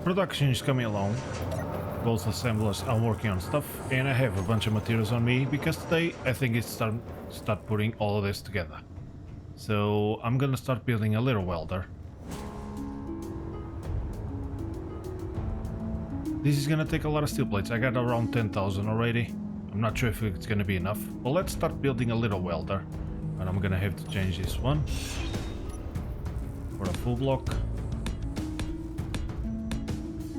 production is coming along. Both assemblers are working on stuff, and I have a bunch of materials on me because today I think it's time to start putting all of this together. So I'm gonna start building a little welder. This is gonna take a lot of steel plates. I got around 10,000 already. I'm not sure if it's gonna be enough, but let's start building a little welder. And I'm gonna have to change this one for a full block.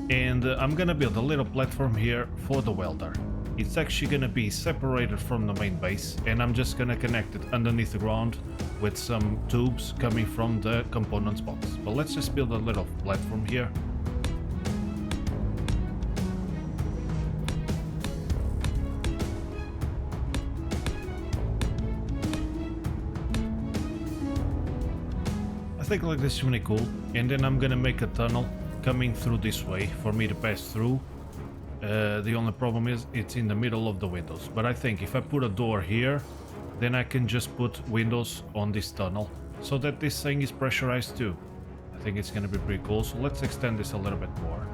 And I'm gonna build a little platform here for the welder. It's actually gonna be separated from the main base, and I'm just gonna connect it underneath the ground with some tubes coming from the components box. But let's just build a little platform here. I think like this is really cool, and then I'm gonna make a tunnel coming through this way for me to pass through. The only problem is it's in the middle of the windows, but I think if I put a door here, then I can just put windows on this tunnel so that this thing is pressurized too. I think it's gonna be pretty cool, so let's extend this a little bit more.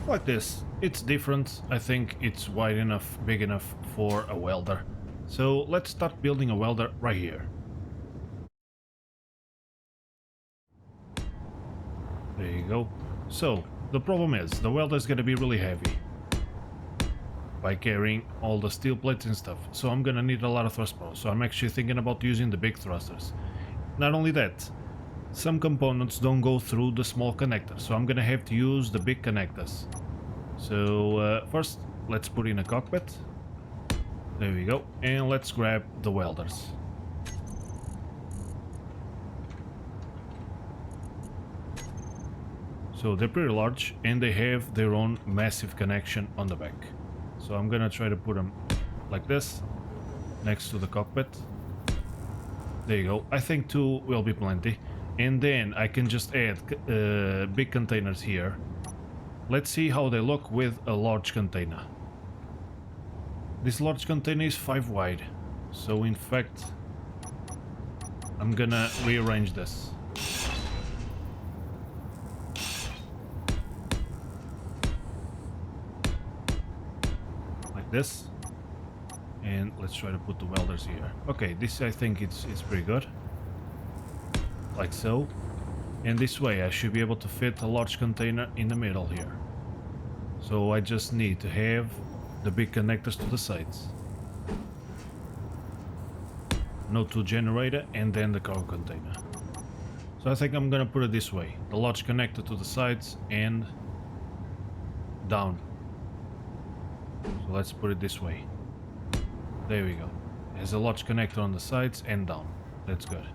Like this. It's different. I think it's wide enough, big enough for a welder. So let's start building a welder right here. There you go. So the problem is the welder is going to be really heavy by carrying all the steel plates and stuff. So I'm going to need a lot of thrust power. So I'm actually thinking about using the big thrusters. Not only that, some components don't go through the small connectors, so I'm gonna have to use the big connectors. So first, let's put in a cockpit. There we go. And let's grab the welders. So they're pretty large, and they have their own massive connection on the back. So I'm gonna try to put them like this, next to the cockpit. There you go. I think 2 will be plenty. And then I can just add big containers here. Let's see how they look with a large container. This large container is 5 wide. So in fact, I'm gonna rearrange this. Like this. And let's try to put the welders here. Okay, this I think it's pretty good. Like so. And this way I should be able to fit a large container in the middle here. So I just need to have the big connectors to the sides. No2 generator and then the cargo container. So I think I'm gonna put it this way. The large connector to the sides and down. So let's put it this way. There we go. There's a large connector on the sides and down. That's good.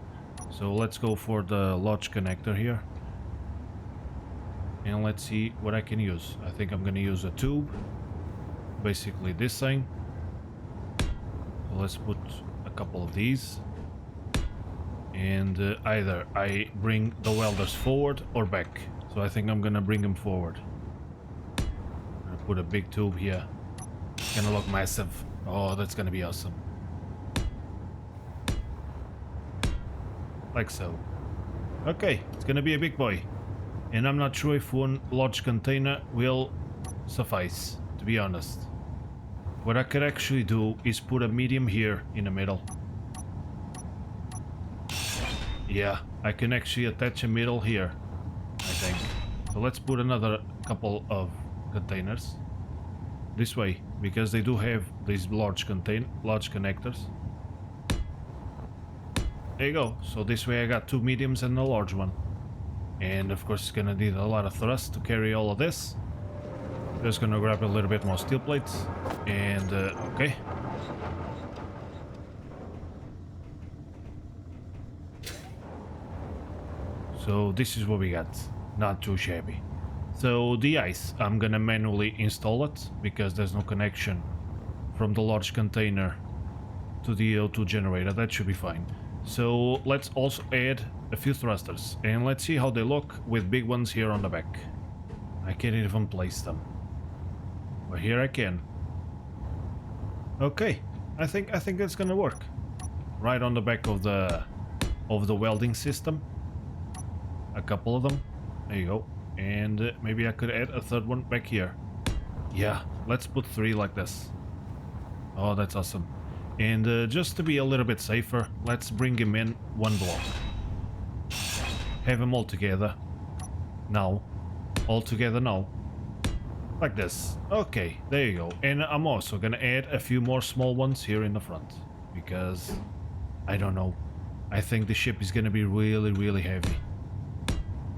So let's go for the large connector here. And let's see what I can use. I think I'm gonna use a tube. Basically this thing. So let's put a couple of these. And either I bring the welders forward or back. So I think I'm gonna bring them forward. I'm gonna put a big tube here. It's gonna look massive. Oh, that's gonna be awesome. Like so. Okay, it's gonna be a big boy. And I'm not sure if one large container will suffice, to be honest. What I could actually do is put a medium here in the middle. Yeah, I can actually attach a middle here, I think. So let's put another couple of containers this way, because they do have these large connectors. There you go. So this way I got 2 mediums and a large one. And of course it's gonna need a lot of thrust to carry all of this. Just gonna grab a little bit more steel plates. And okay. So this is what we got. Not too shabby. So the ice, I'm gonna manually install it because there's no connection from the large container to the O2 generator. That should be fine. So let's also add a few thrusters and let's see how they look with big ones here on the back. I can't even place them, but here I can. Okay, I think it's gonna work. Right on the back of the welding system. A couple of them. There you go. And maybe I could add a third one back here. Yeah, let's put 3 like this. Oh, that's awesome. And just to be a little bit safer, let's bring him in 1 block. Have them all together. Now. All together now. Like this. Okay, there you go. And I'm also gonna add a few more small ones here in the front. Because, I don't know. I think the ship is gonna be really, really heavy.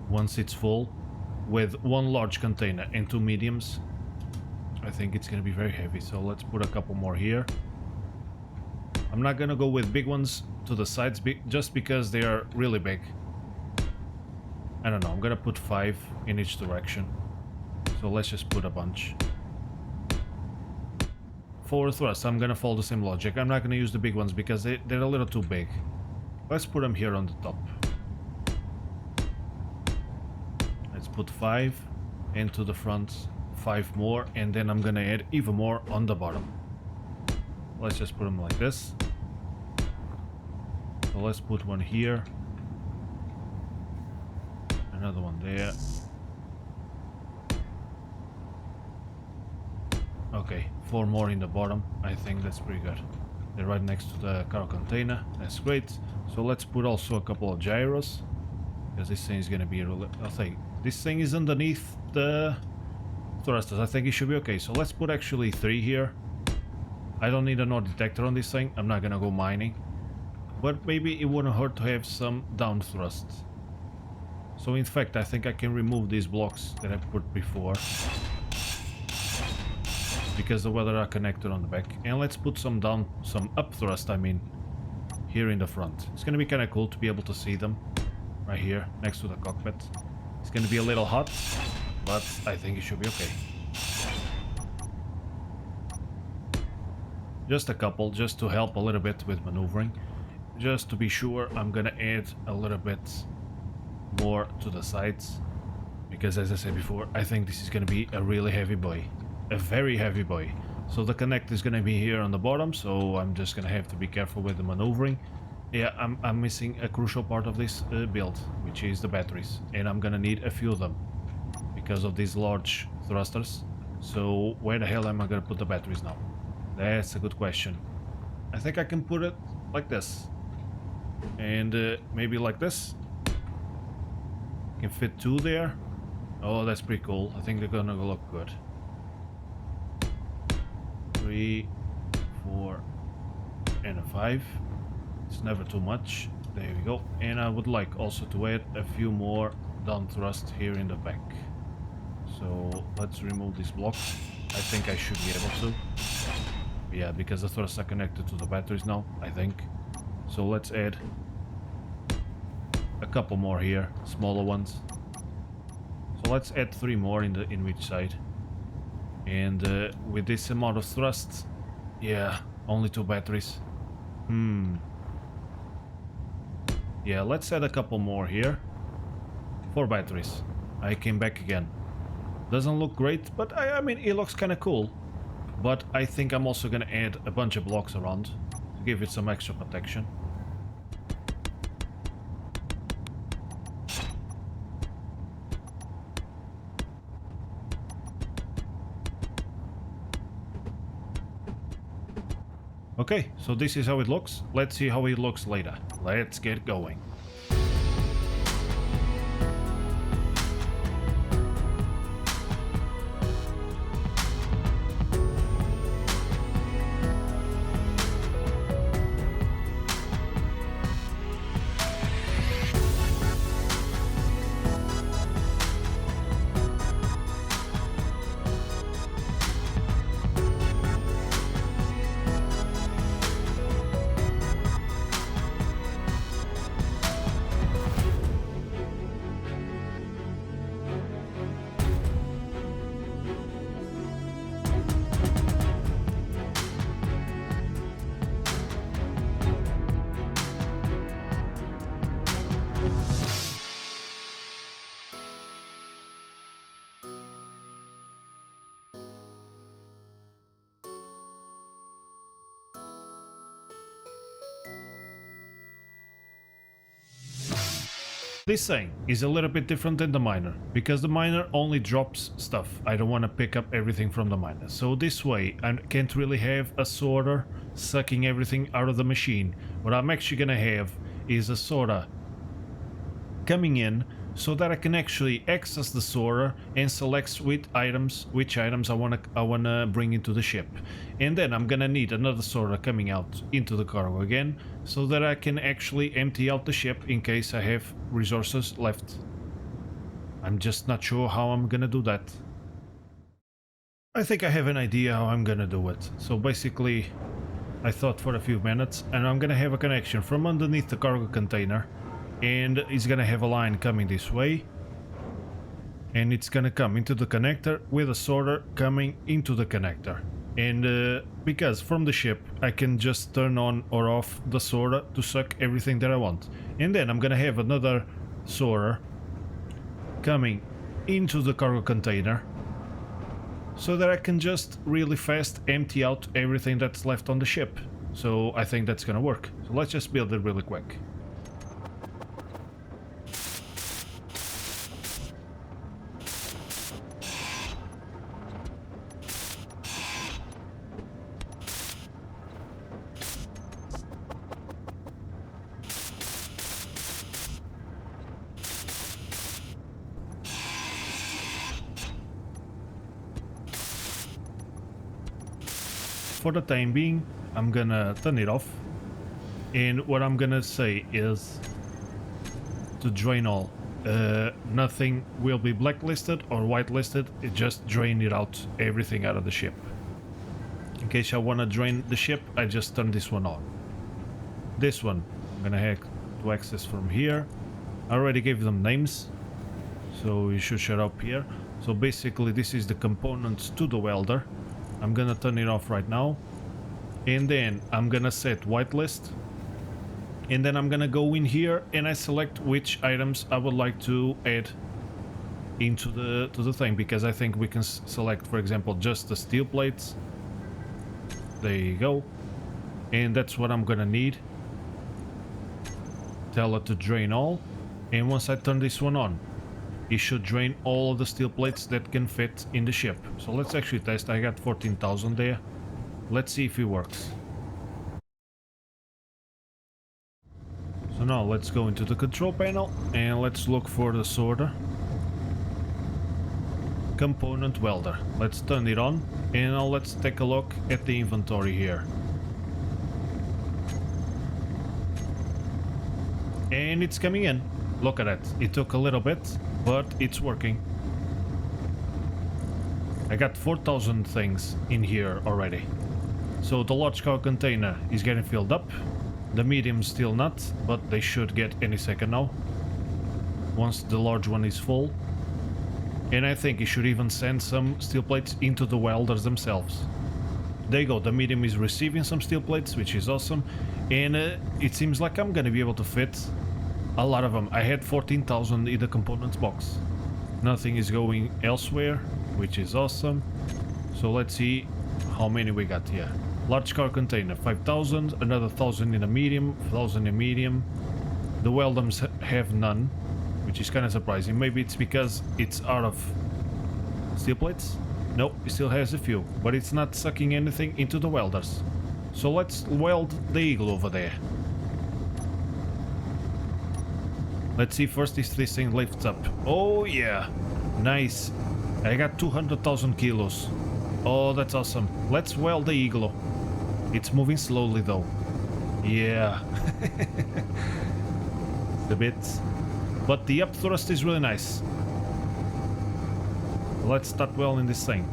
Once it's full, with 1 large container and 2 mediums, I think it's gonna be very heavy. So let's put a couple more here. I'm not gonna go with big ones to the sides just because they are really big. I don't know, I'm gonna put 5 in each direction. So let's just put a bunch. For thrust, I'm gonna follow the same logic. I'm not gonna use the big ones because they're a little too big. Let's put them here on the top. Let's put 5 into the front, 5 more, and then I'm gonna add even more on the bottom. Let's just put them like this. So let's put one here. Another one there. Okay, 4 more in the bottom. I think that's pretty good. They're right next to the cargo container. That's great. So let's put also a couple of gyros. Because this thing is gonna be really... I think this thing is underneath the thrusters. I think it should be okay. So let's put actually 3 here. I don't need a NOR detector on this thing. I'm not gonna go mining. But maybe it wouldn't hurt to have some down thrusts. So in fact, I think I can remove these blocks that I put before. Because the weather are connected on the back. And let's put some up thrust, I mean, here in the front. It's gonna be kinda cool to be able to see them. Right here, next to the cockpit. It's gonna be a little hot, but I think it should be okay. Just a couple, just to help a little bit with maneuvering. Just to be sure, I'm gonna add a little bit more to the sides. Because as I said before, I think this is gonna be a really heavy buoy. A very heavy buoy. So the connect is gonna be here on the bottom, so I'm just gonna have to be careful with the maneuvering. Yeah, I'm missing a crucial part of this build, which is the batteries. And I'm gonna need a few of them. Because of these large thrusters. So where the hell am I gonna put the batteries now? That's a good question. I think I can put it like this. And maybe like this. Can fit 2 there. Oh, that's pretty cool. I think they're gonna look good. 3, 4, and a 5. It's never too much. There we go. And I would like also to add a few more down thrust here in the back. So let's remove these blocks. I think I should be able to. Yeah, because the thrusts are connected to the batteries now, I think. So let's add a couple more here, smaller ones. So let's add 3 more in each side. And with this amount of thrust, yeah, only 2 batteries. Yeah, let's add a couple more here. 4 batteries. I came back again. Doesn't look great, but I mean, it looks kind of cool. But I think I'm also gonna add a bunch of blocks around to give it some extra protection. Okay, so this is how it looks. Let's see how it looks later. Let's get going. This thing is a little bit different than the miner, because the miner only drops stuff. I don't want to pick up everything from the miner. So this way, I can't really have a sorter sucking everything out of the machine. What I'm actually going to have is a sorter coming in so that I can actually access the sorter and select which items I wanna bring into the ship. And then I'm gonna need another sorter coming out into the cargo again so that I can actually empty out the ship in case I have resources left. I'm just not sure how I'm gonna do that. I think I have an idea how I'm gonna do it. So basically, I thought for a few minutes, and I'm gonna have a connection from underneath the cargo container, and it's gonna have a line coming this way, and it's gonna come into the connector with a sorter coming into the connector. And because from the ship I can just turn on or off the sorter to suck everything that I want. And then I'm gonna have another sorter coming into the cargo container so that I can just really fast empty out everything that's left on the ship. So I think that's gonna work. So let's just build it really quick. For the time being, I'm gonna turn it off, and what I'm gonna say is to drain all. Nothing will be blacklisted or whitelisted, it just drain it out, everything out of the ship. In case I wanna drain the ship, I just turn this one on. This one, I'm gonna have to access from here. I already gave them names, so you should shut up here. So basically this is the components to the welder. I'm gonna turn it off right now, and then I'm gonna set whitelist, and then I'm gonna go in here and I select which items I would like to add into the thing, because I think we can select, for example, just the steel plates. There you go, and that's what I'm gonna need. Tell it to drain all, and once I turn this one on, it should drain all of the steel plates that can fit in the ship. So let's actually test. I got 14,000 there. Let's see if it works. So now let's go into the control panel and let's look for the sorter. Component welder. Let's turn it on, and now let's take a look at the inventory here. And it's coming in. Look at that. It took a little bit, but it's working. I got 4,000 things in here already. So the large cargo container is getting filled up. The medium still not, but they should get any second now, once the large one is full. And I think it should even send some steel plates into the welders themselves. There you go, the medium is receiving some steel plates, which is awesome. And it seems like I'm gonna be able to fit a lot of them. I had 14,000 in the components box. Nothing is going elsewhere, which is awesome. So let's see how many we got here. Large car container, 5,000, another 1,000 in a medium, 1,000 in medium. The weldums have none, which is kind of surprising. Maybe it's because it's out of steel plates? Nope, it still has a few, but it's not sucking anything into the welders. So let's weld the eagle over there. Let's see first if this thing lifts up. Oh yeah, nice. I got 200,000 kilos. Oh, that's awesome. Let's weld the igloo. It's moving slowly though. Yeah. A bit. But the up thrust is really nice. Let's start welding this thing.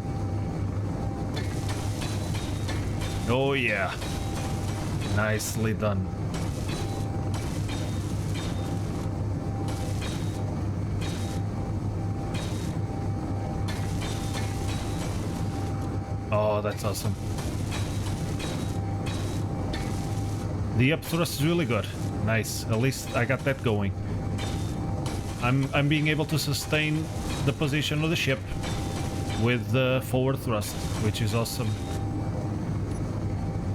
Oh yeah. Nicely done. Oh, that's awesome. The up thrust is really good. Nice. At least I got that going. I'm being able to sustain the position of the ship with the forward thrust, which is awesome.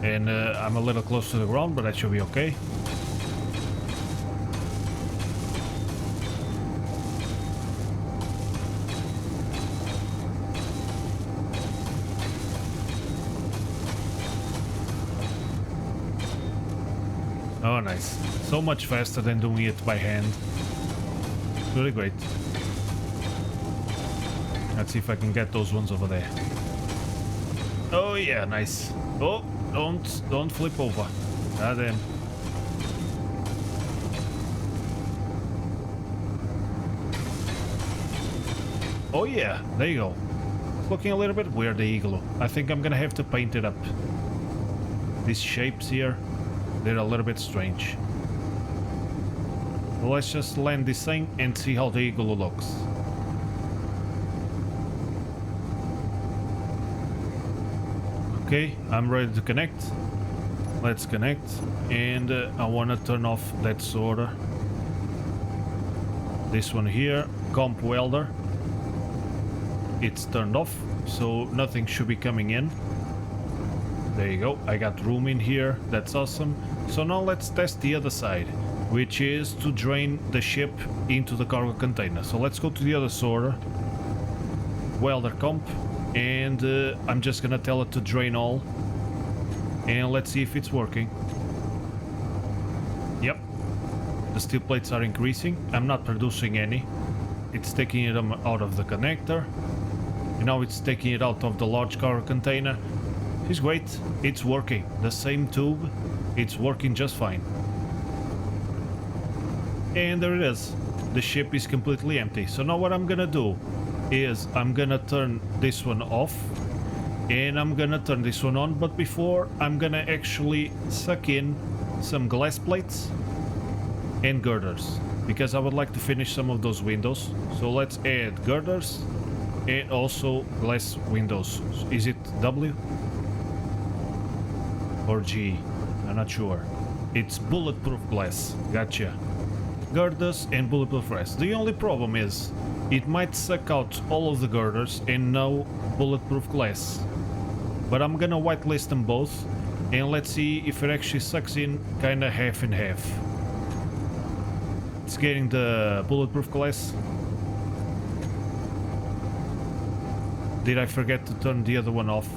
And I'm a little close to the ground, but that should be okay. Oh, nice. So much faster than doing it by hand. Really great. Let's see if I can get those ones over there. Oh yeah, nice. Oh, don't flip over. Ah, damn. Oh yeah, there you go. It's looking a little bit weird, the igloo. I think I'm gonna have to paint it up. These shapes here, they're a little bit strange. Well, let's just land this thing and see how the igloo looks. Okay, I'm ready to connect. Let's connect, and I want to turn off that sorter. This one here, comp welder. It's turned off, so nothing should be coming in. There you go, I got room in here, that's awesome. So now let's test the other side, which is to drain the ship into the cargo container. So let's go to the other sorter, welder comp, and I'm just gonna tell it to drain all, and let's see if it's working. Yep, the steel plates are increasing. I'm not producing any. It's taking it out of the connector, and now it's taking it out of the large cargo container. It's great, it's working. The same tube, it's working just fine. And there it is. The ship is completely empty. So now what I'm gonna do is I'm gonna turn this one off, and I'm gonna turn this one on, but before I'm gonna actually suck in some glass plates and girders, because I would like to finish some of those windows. So let's add girders and also glass windows. Is it W or G? I'm not sure. It's bulletproof glass. Gotcha. Girders and bulletproof glass. The only problem is it might suck out all of the girders and no bulletproof glass. But I'm gonna whitelist them both, and let's see if it actually sucks in kinda half and half. It's getting the bulletproof glass. Did I forget to turn the other one off?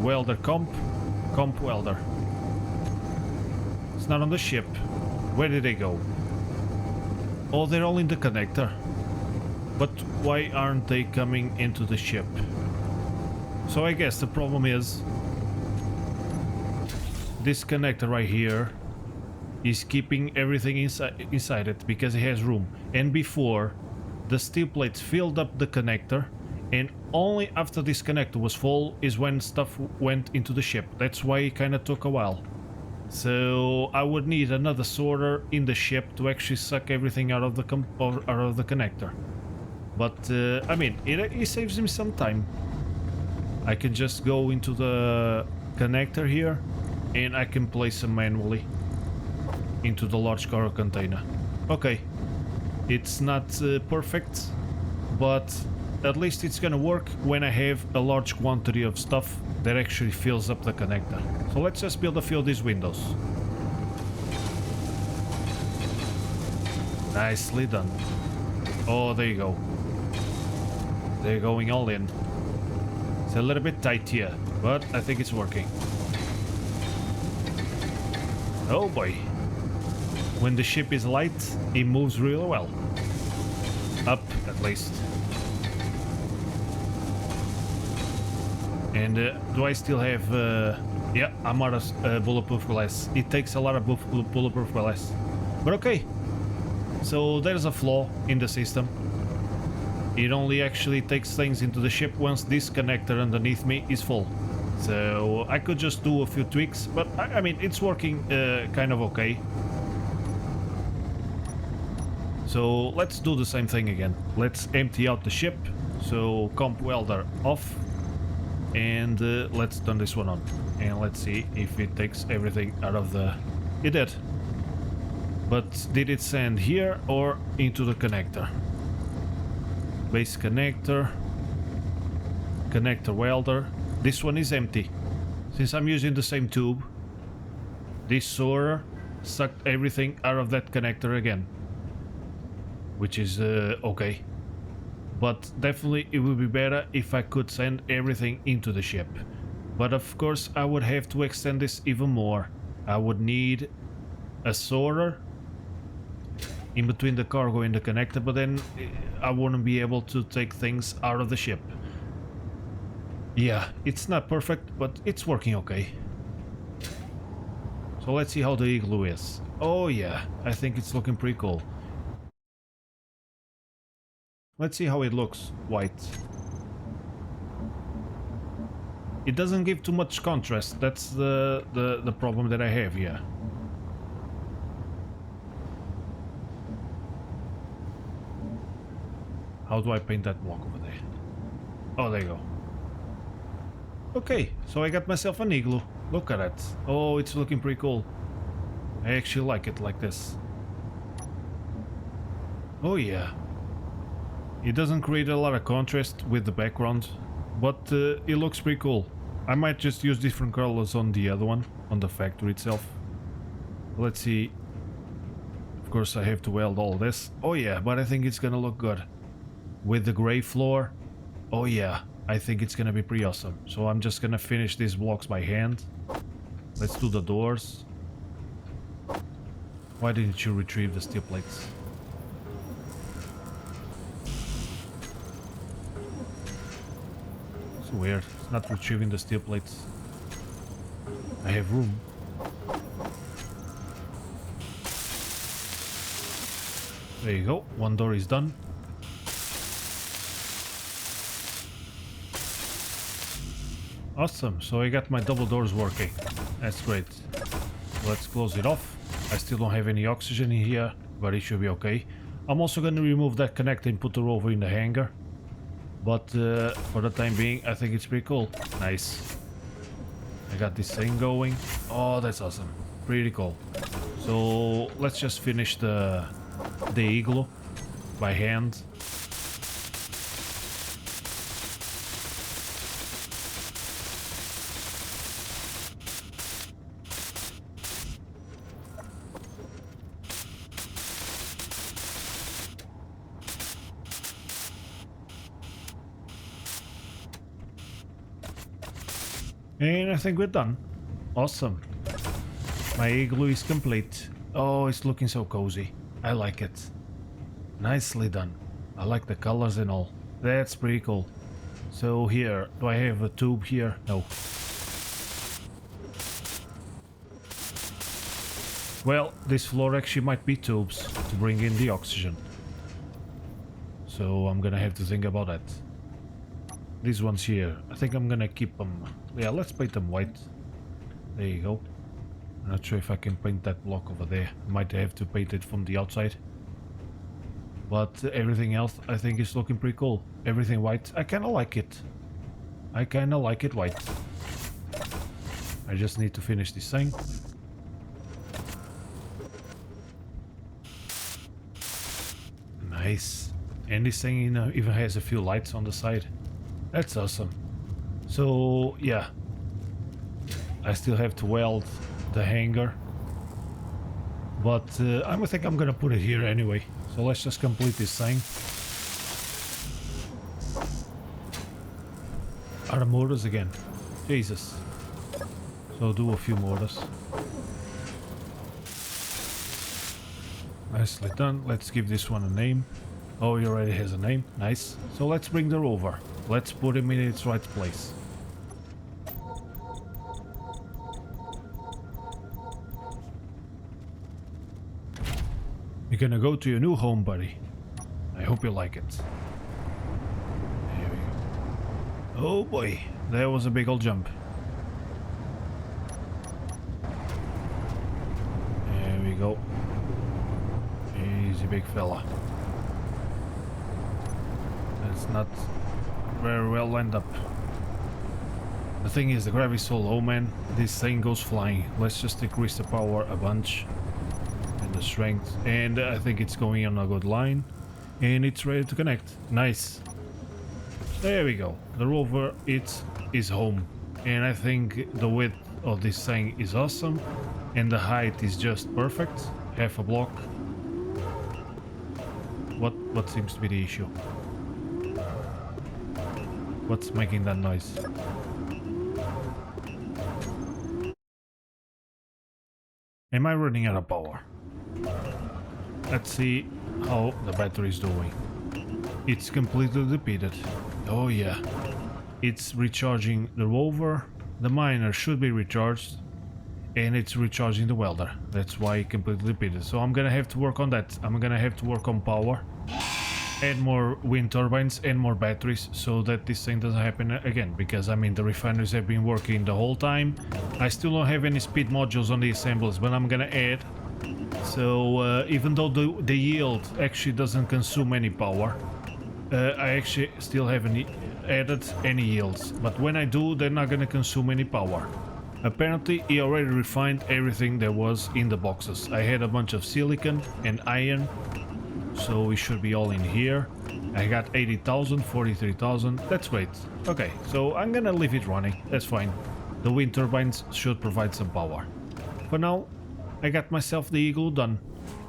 Welder comp welder. It's not on the ship. Where did they go? Oh, they're all in the connector. But why aren't they coming into the ship? So I guess the problem is this connector right here is keeping everything inside it because it has room. And before, the steel plates filled up the connector, and only after this connector was full is when stuff went into the ship. That's why it kind of took a while. So I would need another sorter in the ship to actually suck everything out of the connector. But I mean, it saves me some time. I can just go into the connector here, and I can place them manually into the large cargo container. Okay, it's not perfect, but at least it's gonna work when I have a large quantity of stuff that actually fills up the connector. So let's just build a few of these windows. Nicely done. Oh, there you go. They're going all in. It's a little bit tight here, but I think it's working. Oh boy. When the ship is light, it moves really well. Up, at least. And do I still have... yeah, I'm out of bulletproof glass. It takes a lot of bulletproof glass. But okay. So there's a flaw in the system. It only actually takes things into the ship once this connector underneath me is full. So I could just do a few tweaks, but I mean, it's working kind of okay. So let's do the same thing again. Let's empty out the ship. So comp welder off. And let's turn this one on. And let's see if it takes everything out of the... It did. But did it send here or into the connector? Base connector. Connector welder. This one is empty. Since I'm using the same tube, this sorter sucked everything out of that connector again. Which is okay. But definitely it would be better if I could send everything into the ship. But of course I would have to extend this even more. I would need a sorter in between the cargo and the connector, but then I wouldn't be able to take things out of the ship. Yeah, it's not perfect, but it's working okay. So let's see how the igloo is. Oh yeah, I think it's looking pretty cool. Let's see how it looks white. It doesn't give too much contrast. That's the problem that I have here. How do I paint that block over there? Oh, there you go. Okay, so I got myself an igloo. Look at that. Oh, it's looking pretty cool. I actually like it like this. Oh yeah. It doesn't create a lot of contrast with the background, but it looks pretty cool. I might just use different colors on the other one, on the factory itself. Let's see. Of course I have to weld all this. Oh yeah, but I think it's gonna look good. With the gray floor. Oh yeah, I think it's gonna be pretty awesome. So I'm just gonna finish these blocks by hand. Let's do the doors. Why didn't you retrieve the steel plates? It's weird. It's not retrieving the steel plates. I have room. There you go. One door is done. Awesome. So I got my double doors working. That's great. Let's close it off. I still don't have any oxygen in here, but it should be okay. I'm also going to remove that connector and put it over in the hangar. But for the time being, I think it's pretty cool. Nice. I got this thing going. Oh, that's awesome. Pretty cool. So let's just finish the igloo by hand. And I think we're done. Awesome. My igloo is complete. Oh, it's looking so cozy. I like it. Nicely done. I like the colors and all. That's pretty cool. So here, do I have a tube here? No. Well, this floor actually might be tubes to bring in the oxygen. So I'm gonna have to think about that. These ones here, I think I'm gonna keep them. Yeah, let's paint them white. There you go. I'm not sure if I can paint that block over there. Might have to paint it from the outside. But everything else I think is looking pretty cool. Everything white. I kinda like it. I kinda like it white. I just need to finish this thing. Nice. And this thing even has a few lights on the side. That's awesome. So yeah, I still have to weld the hangar, but I think I'm gonna put it here anyway. So let's just complete this thing. Are the motors again? Jesus. So do a few motors. Nicely done. Let's give this one a name. Oh, he already has a name. Nice. So let's bring the rover. Let's put him in its right place. You're gonna go to your new home, buddy. I hope you like it. There we go. Oh boy, that was a big old jump. There we go. Easy, big fella. That's not very well lined up. The thing is, the gravity's so low, man. This thing goes flying. Let's just decrease the power a bunch. And the strength. And I think it's going on a good line. And it's ready to connect. Nice. There we go. The rover, it is home. And I think the width of this thing is awesome. And the height is just perfect. Half a block. What seems to be the issue? What's making that noise? Am I running out of power? Let's see how the battery is doing. It's completely depleted. Oh yeah. It's recharging the rover. The miner should be recharged. And it's recharging the welder. That's why it completely depleted. So I'm gonna have to work on that. I'm gonna have to work on power. Add more wind turbines and more batteries so that this thing doesn't happen again. Because I mean the refineries have been working the whole time. I still don't have any speed modules on the assemblies, but I'm gonna add. So even though the yield actually doesn't consume any power, I actually still haven't added any yields. But when I do, they're not gonna consume any power. Apparently he already refined everything there was in the boxes. I had a bunch of silicon and iron, so it should be all in here. I got 80,000, 43,000, that's great. Okay, so I'm gonna leave it running, that's fine. The wind turbines should provide some power. For now, I got myself the Eagle done,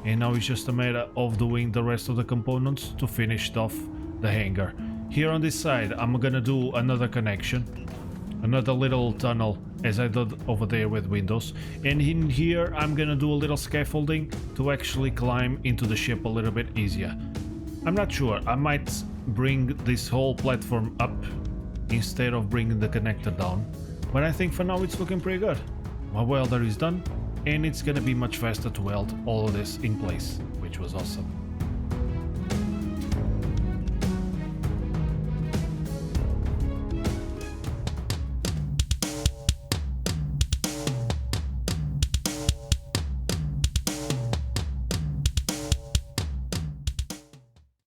and now it's just a matter of doing the rest of the components to finish off the hangar. Here on this side, I'm gonna do another connection, another little tunnel as I did over there with windows, and in here I'm gonna do a little scaffolding to actually climb into the ship a little bit easier. I'm not sure, I might bring this whole platform up instead of bringing the connector down, but I think for now it's looking pretty good. My welder is done, and it's gonna be much faster to weld all of this in place, which was awesome.